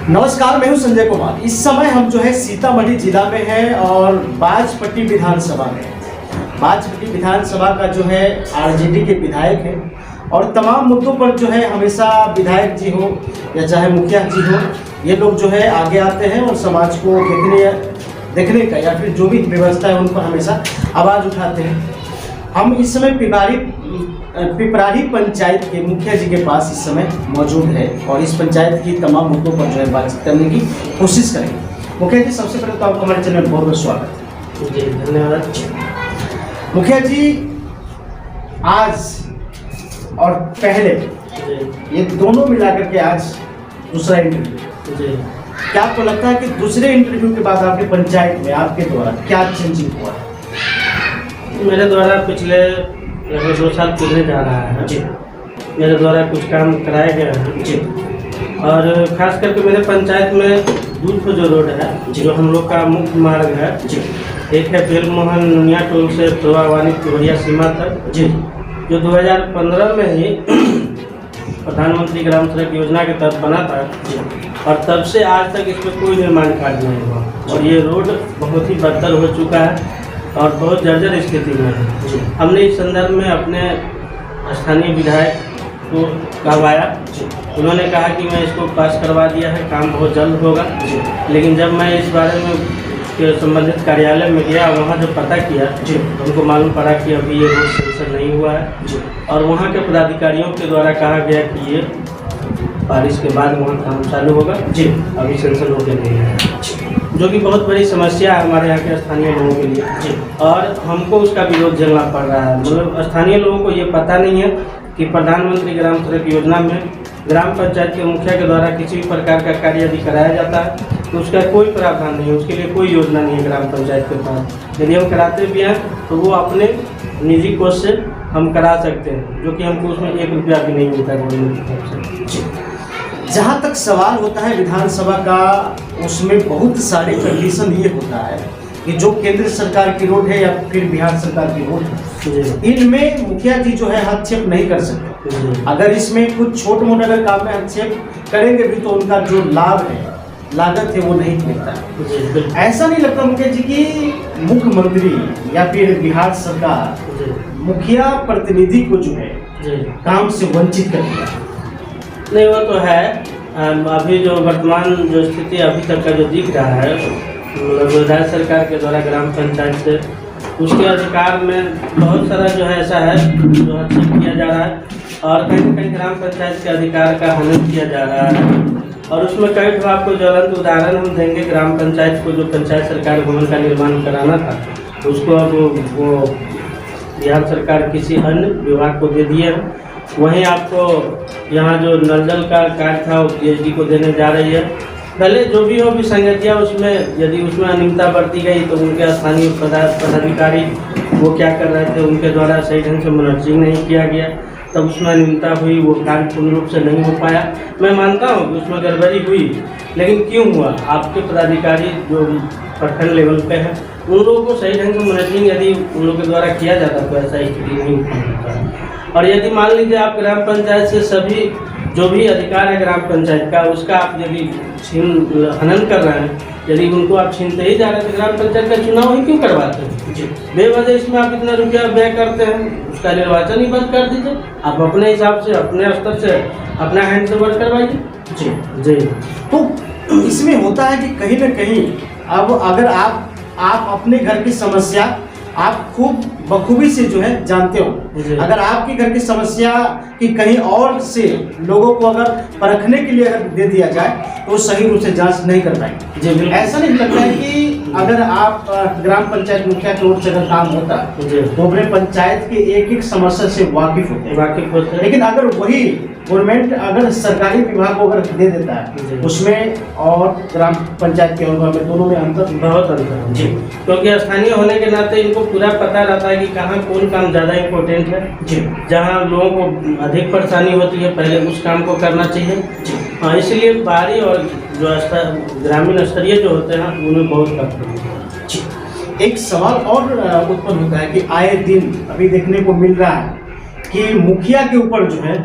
नमस्कार, मैं हूं संजय कुमार। इस समय हम जो है सीतामढ़ी जिला में हैं और बाजपट्टी विधानसभा में। बाजपट्टी विधानसभा का जो है आरजेडी के विधायक हैं और तमाम मुद्दों पर जो है हमेशा विधायक जी हो या चाहे मुखिया जी हो, ये लोग जो है आगे आते हैं और समाज को देखने का या फिर जो भी व्यवस्था है उन पर हमेशा आवाज़ उठाते हैं। हम इस समय पिपराही पंचायत के मुखिया जी के पास इस समय मौजूद है और इस पंचायत की तमाम मुद्दों पर जो है बातचीत करने की कोशिश करेंगे। मुखिया जी, सबसे पहले तो आपको हमारे चैनल में बहुत बहुत स्वागत है। जी धन्यवाद। मुखिया जी, आज और पहले ये दोनों मिलाकर के आज दूसरा इंटरव्यू, जी क्या आपको लगता है कि दूसरे इंटरव्यू के बाद आपके पंचायत में आपके द्वारा क्या चेंजिंग हुआ है? मेरे द्वारा पिछले लगभग 2 साल पहले जा रहा है जी, मेरे द्वारा कुछ काम कराए गए हैं जी, और खास करके मेरे पंचायत में दूध जो रोड है, जो हम लोग का मुख्य मार्ग है, जी, एक है बेल मोहन नुनिया टोल से प्रवावानी पिवरिया सीमा तक, जी, जो 2015 में ही प्रधानमंत्री ग्राम सड़क योजना के तहत बना था जी, और तब से आज तक इस पर कोई निर्माण कार्य नहीं हुआ और ये रोड बहुत ही बदतर हो चुका है और बहुत जर्जर स्थिति में है। जी, हमने इस संदर्भ में अपने स्थानीय विधायक को कहवाया, उन्होंने कहा कि मैं इसको पास करवा दिया है, काम बहुत जल्द होगा। लेकिन जब मैं इस बारे में के संबंधित कार्यालय में गया, वहाँ जो पता किया, तो हमको मालूम पड़ा कि अभी ये रोड सेंसर नहीं हुआ है और वहाँ के पदाधिकारियों के द्वारा कहा गया कि ये बारिश के बाद वहाँ काम चालू होगा। जी, अभी सेंसर हो गया नहीं है, जो कि बहुत बड़ी समस्या है हमारे यहाँ के स्थानीय लोगों के लिए। जी, और हमको उसका विरोध झेलना पड़ रहा है। मतलब स्थानीय लोगों को ये पता नहीं है कि प्रधानमंत्री ग्राम सड़क योजना में ग्राम पंचायत के मुखिया के द्वारा किसी भी प्रकार का कार्य यदि कराया जाता है तो उसका कोई प्रावधान नहीं है, उसके लिए कोई योजना नहीं है ग्राम पंचायत के पास। यदि हम कराते भी हैं तो वो अपने निजी कोष से हम करा सकते हैं, जो कि हमको उसमें 1 रुपया भी नहीं मिलता गवर्नमेंट की तरफ से। जहाँ तक सवाल होता है विधानसभा का, उसमें बहुत सारे कंडीशन ये होता है कि जो केंद्र सरकार की रोड है या फिर बिहार सरकार की रोड है, इनमें मुखिया जी जो है हस्तक्षेप नहीं कर सकते। अगर इसमें कुछ छोट मोट अगर काम में हस्तक्षेप करेंगे भी तो उनका जो लाभ है, लागत है, वो नहीं मिलता है। ऐसा नहीं लगता मुखिया जी की मुख्यमंत्री या फिर बिहार सरकार मुखिया प्रतिनिधि को जो है काम से वंचित कर दिया? नहीं, वो तो है। अभी जो वर्तमान जो स्थिति अभी तक का जो दिख रहा है, मतलब राज्य सरकार के द्वारा ग्राम पंचायत से उसके अधिकार में बहुत सारा जो है ऐसा है जो हस्तक्षेप किया जा रहा है और कहीं कहीं ग्राम पंचायत के अधिकार का हनन किया जा रहा है। और उसमें कई तो आपको ज्वलंत उदाहरण हम देंगे। ग्राम पंचायत को जो पंचायत सरकार भवन का निर्माण कराना था, उसको अब वो बिहार सरकार किसी अन्य विभाग को दे दिए है। वहीं आपको यहाँ जो नल जल का कार्य था वो पीएचडी को देने जा रही है। पहले जो भी हो विसंगतियाँ उसमें यदि उसमें अनियमितता बरती गई तो उनके स्थानीय पदाधिकारी वो क्या कर रहे थे, उनके द्वारा सही ढंग से मॉनिटरिंग नहीं किया गया, तब उसमें अनियमितता हुई, वो कार्य पूर्ण रूप से नहीं हो पाया। मैं मानता हूँ कि उसमें गड़बड़ी हुई, लेकिन क्यों हुआ? आपके पदाधिकारी जो प्रखंड लेवल पे हैं उन लोगों को सही ढंग से मॉनिटरिंग यदि उन लोगों के द्वारा किया जाता तो ऐसा स्थिति नहीं होता। और यदि मान लीजिए आप ग्राम पंचायत से सभी जो भी अधिकार है ग्राम पंचायत का, उसका आप यदि हनन कर रहे हैं, यदि उनको आप छीनते ही जा रहे हैं तो ग्राम पंचायत का चुनाव ही क्यों करवाते हैं? बेवजह इसमें आप इतना रुपया व्यय करते हैं, उसका निर्वाचन ही बंद कर दीजिए। आप अपने हिसाब से अपने स्तर से अपना हैंड से वर्क करवाइए। जी जी। तो इसमें होता है कि कहीं ना कहीं अब अगर आप अपने घर की समस्या आप खूब बखूबी से जो है जानते हो, अगर आपके घर की समस्या की कहीं और से लोगों को अगर परखने के लिए अगर दे दिया जाए तो सही रूप से जांच नहीं कर पाएंगे। जी, ऐसा नहीं लगता है कि अगर आप ग्राम पंचायत मुखिया की ओर से अगर काम होता तो अपने पंचायत के एक एक समस्या से वाकिफ होते हैं, लेकिन अगर वही गवर्नमेंट अगर सरकारी विभाग को अगर दे देता है उसमें और ग्राम पंचायत के अनुभव में दोनों में अंतर, बहुत अंतर है। जी, क्योंकि स्थानीय होने के नाते इनको पूरा पता रहता है कि कहाँ कौन काम ज़्यादा इम्पोर्टेंट है। जी, जहाँ लोगों को अधिक परेशानी होती है पहले उस काम को करना चाहिए। हाँ, इसलिए बाहरी और जो ग्रामीण स्तरीय जो होते हैं उनमें बहुत कम। एक सवाल और उत्पन्न होता है कि आए दिन अभी देखने को मिल रहा है कि मुखिया के ऊपर जो है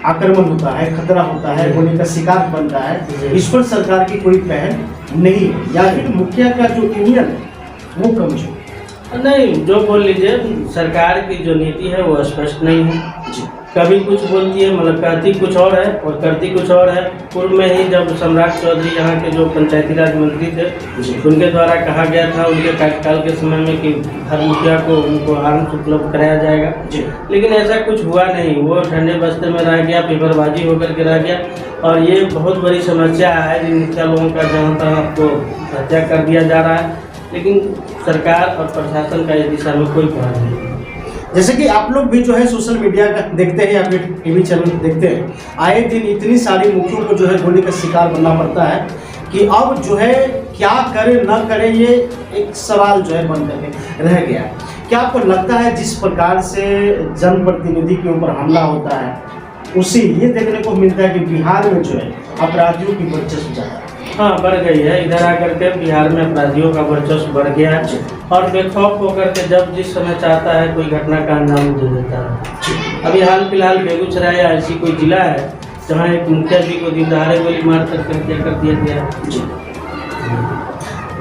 आक्रमण होता है, खतरा होता है, गोली का शिकार बन रहा है, इस पर सरकार की कोई पहल नहीं है, या फिर मुखिया का जो यूनियन है वो कमजोर? नहीं, जो बोल लीजिए, सरकार की जो नीति है वो स्पष्ट नहीं है। कभी कुछ बोलती है, मतलब कहती कुछ और है और करती कुछ और है। पूर्व में ही जब सम्राट चौधरी यहाँ के जो पंचायती राज मंत्री थे, उनके द्वारा कहा गया था उनके कार्यकाल के समय में कि हर मुखिया को उनको आर्म्स उपलब्ध कराया जाएगा, लेकिन ऐसा कुछ हुआ नहीं। वो ठंडे बस्ते में रह गया, पेपरबाजी होकर के रह गया, और ये बहुत बड़ी समस्या है जिन मुखिया लोगों का जहाँ तक आपको हत्या कर दिया जा रहा है, लेकिन सरकार और प्रशासन का इस दिशा में कोई पहल नहीं है। जैसे कि आप लोग भी जो है सोशल मीडिया का देखते हैं या फिर टीवी चैनल देखते हैं, आए दिन इतनी सारी मुखियों को जो है गोली का शिकार बनना पड़ता है कि अब जो है क्या करे ना करे, ये एक सवाल जो है बन करके रह गया है। क्या आपको लगता है जिस प्रकार से जनप्रतिनिधि के ऊपर हमला होता है, उसी ये देखने को मिलता है कि बिहार में जो है अपराधियों की वर्चस्व ज़्यादा है? हाँ, बढ़ गई है। इधर आकर के बिहार में अपराधियों का वर्चस्व बढ़ गया है, और बेखौफ होकर के जब जिस समय चाहता है कोई घटना का अंजाम दे देता है। अभी हाल फिलहाल बेगूसराय ऐसी कोई जिला है जहाँ एक मुखिया जी को दिन दहाड़े गोली मार कर हत्या कर दिया गया है।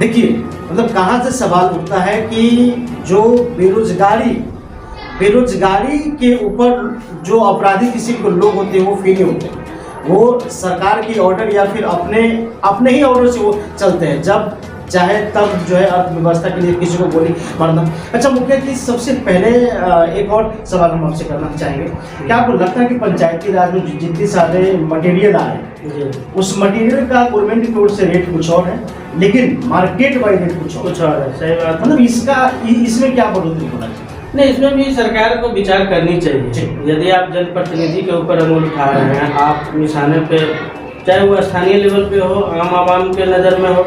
देखिए, मतलब कहाँ से सवाल उठता है कि जो बेरोजगारी के ऊपर जो अपराधी किसी को लोग होते हैं वो फ्री होते हैं, वो सरकार की ऑर्डर या फिर अपने ही ऑर्डर से वो चलते हैं, जब चाहे तब जो है अर्थव्यवस्था के लिए किसी को गोली मारना। अच्छा मुखिया जी, सबसे पहले एक और सवाल हम आपसे करना चाहेंगे, क्या आपको लगता है कि पंचायती राज में जितने सारे मटेरियल आ रहे हैं उस मटेरियल का गवर्नमेंट की ओर से रेट कुछ और है, लेकिन मार्केट वाइज रेट कुछ और है? सही बात। मतलब इसमें क्या बढ़ोतरी होना चाहिए? नहीं, इसमें भी सरकार को विचार करनी चाहिए। यदि आप जनप्रतिनिधि के ऊपर अंगुल उठा रहे हैं, आप निशाने पे, चाहे वो स्थानीय लेवल पे हो, आम आवाम के नज़र में हो,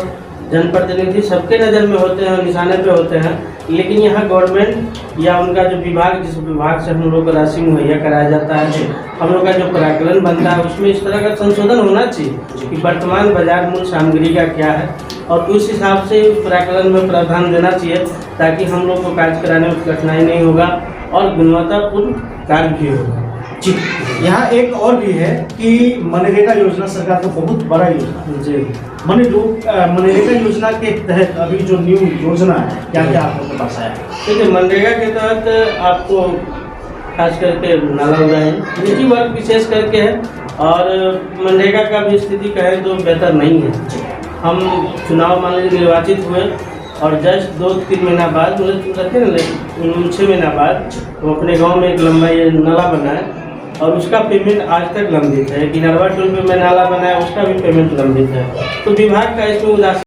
जनप्रतिनिधि सबके नज़र में होते हैं, निशाने पे होते हैं, लेकिन यहाँ गवर्नमेंट या उनका जो विभाग, जिस विभाग से हम लोग को राशि मुहैया कराया जाता है, हम लोग का जो प्राकलन बनता है, उसमें इस तरह का संशोधन होना चाहिए कि वर्तमान बाजार मूल्य सामग्री का क्या है, और उस हिसाब से उस प्राकलन में प्रावधान देना चाहिए, ताकि हम लोग को कार्य कराने में कठिनाई नहीं होगा और गुणवत्तापूर्ण कार्य भी होगा। जी, यहाँ एक और भी है कि मनरेगा योजना सरकार का बहुत बड़ा योजना जी। मनरेगा योजना के तहत अभी जो न्यू योजना है, क्या क्या आप लोगों के पास आया है? देखिए, मनरेगा के तहत आपको खास करके नाला उड़ाए निजी वर्ग विशेष करके है, और मनरेगा का भी स्थिति कहें तो बेहतर नहीं है। हम चुनाव मान लीजिए निर्वाचित हुए, और जस्ट 2-3 महीना बाद, मतलब रहते ना 6 महीना बाद, वो अपने गांव में एक लंबा ये नाला बना है, और उसका पेमेंट आज तक लंबित है। कि नरवा टोल पे मैं नाला बनाया, उसका भी पेमेंट लंबित है। तो विभाग का इसमें उदासीन